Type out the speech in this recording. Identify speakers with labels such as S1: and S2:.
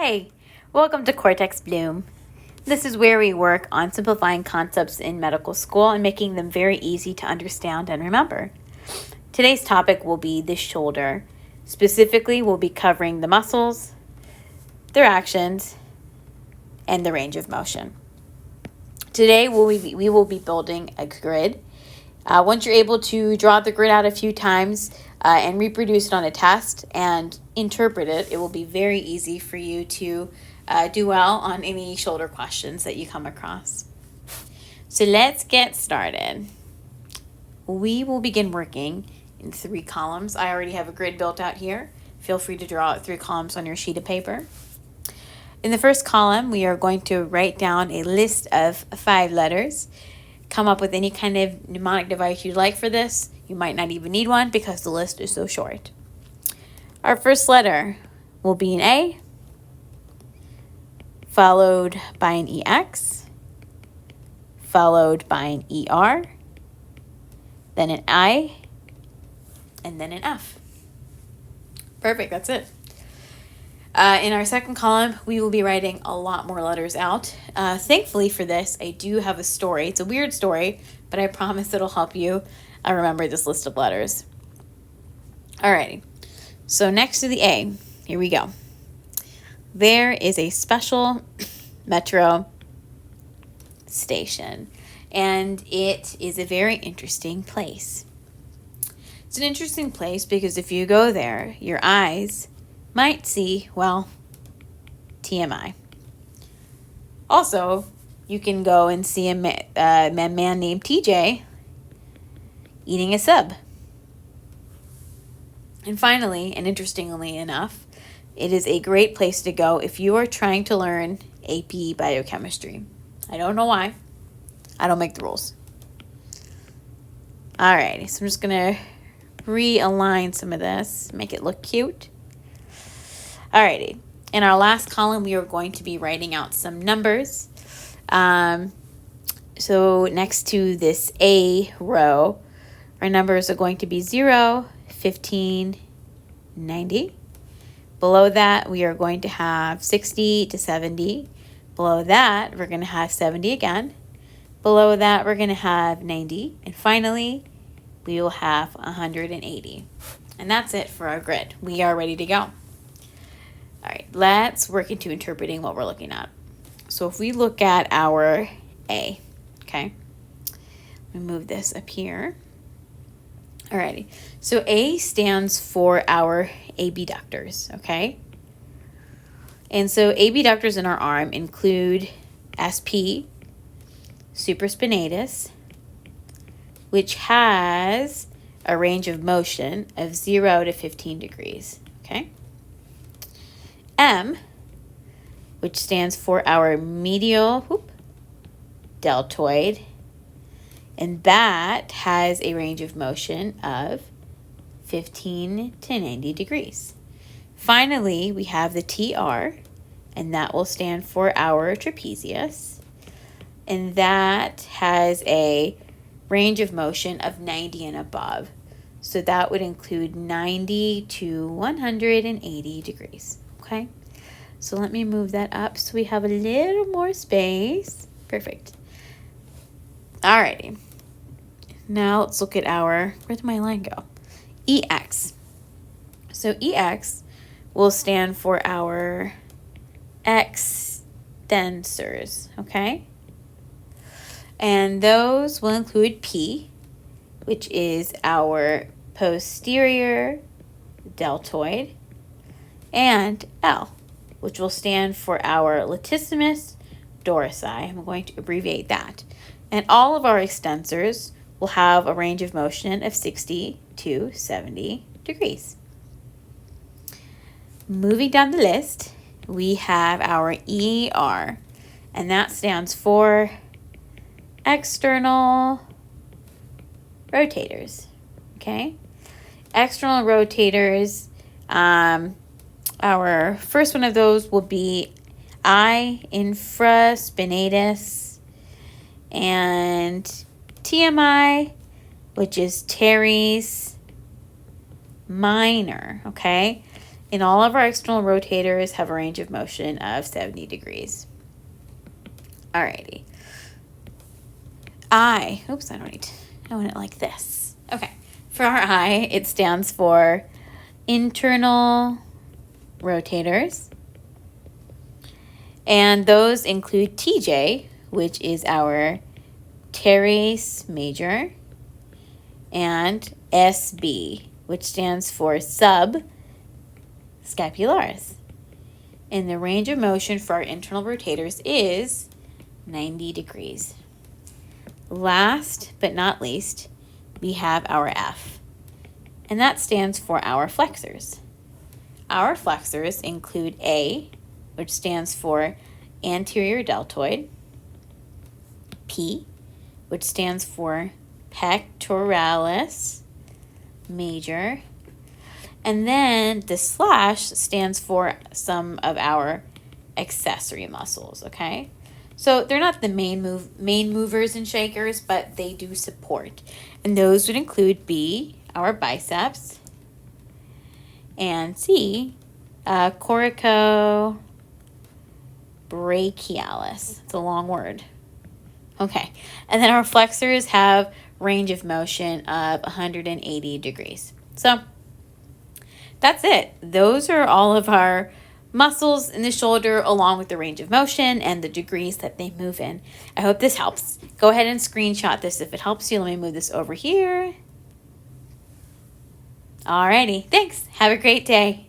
S1: Hey, welcome to Cortex Bloom. This is where we work on simplifying concepts in medical school and making them very easy to understand and remember. Today's topic will be the shoulder. Specifically, we'll be covering the muscles, their actions, and the range of motion. Today, we will be building a grid. Once you're able to draw the grid out a few times and reproduce it on a test and interpret it, it will be very easy for you to do well on any shoulder questions that you come across. So let's get started. We will begin working in 3 columns. I already have a grid built out here. Feel free to draw out 3 columns on your sheet of paper. In the first column, we are going to write down a list of 5 letters. Come up with any kind of mnemonic device you'd like for this. You might not even need one because the list is so short. Our first letter will be an A, followed by an EX, followed by an ER, then an I, and then an F. Perfect, that's it. In our second column, we will be writing a lot more letters out. Thankfully for this, I do have a story. It's a weird story, but I promise it'll help you remember this list of letters. Alrighty, so next to the A, here we go. There is a special metro station, and it is a very interesting place. It's an interesting place because if you go there, your eyes might see, well, TMI. Also, you can go and see a man named TJ eating a sub. And finally, and interestingly enough, it is a great place to go if you are trying to learn AP biochemistry. I don't know why. I don't make the rules. Alrighty, so I'm just going to realign some of this, make it look cute. Alrighty, in our last column, we are going to be writing out some numbers. So next to this A row, our numbers are going to be 0, 15, 90. Below that, we are going to have 60 to 70. Below that, we're going to have 70 again. Below that, we're going to have 90. And finally, we will have 180. And that's it for our grid. We are ready to go. All right, let's work into interpreting what we're looking at. So if we look at our A, okay, let me move this up here. Alrighty, so A stands for our abductors, okay? And so abductors in our arm include SP, supraspinatus, which has a range of motion of 0 to 15 degrees, okay? M, which stands for our medial deltoid, and that has a range of motion of 15 to 90 degrees. Finally, we have the TR, and that will stand for our trapezius, and that has a range of motion of 90 and above. So that would include 90 to 180 degrees. Okay, so let me move that up so we have a little more space. Perfect. Alrighty. Now let's look at our, where did my line go? EX. So EX will stand for our extensors, okay? And those will include P, which is our posterior deltoid, and L, which will stand for our latissimus dorsi. I'm going to abbreviate that. And all of our extensors will have a range of motion of 60 to 70 degrees. Moving down the list, we have our ER, and that stands for external rotators, okay? External rotators, our first one of those will be I, infraspinatus, and TMI, which is teres minor, okay? And all of our external rotators have a range of motion of 70 degrees. Alrighty. I want it like this. Okay. For our I, it stands for internal rotators. And those include TJ, which is our teres major, and SB, which stands for subscapularis. And the range of motion for our internal rotators is 90 degrees. Last but not least, we have our F, and that stands for our flexors. Our flexors include A, which stands for anterior deltoid, P, which stands for pectoralis major, and then the slash stands for some of our accessory muscles, okay? So they're not the main movers and shakers, but they do support. And those would include B, our biceps, and C, coracobrachialis. It's a long word. Okay, and then our flexors have range of motion of 180 degrees. So that's it. Those are all of our muscles in the shoulder, along with the range of motion and the degrees that they move in. I hope this helps. Go ahead and screenshot this if it helps you. Let me move this over here. Alrighty, thanks. Have a great day.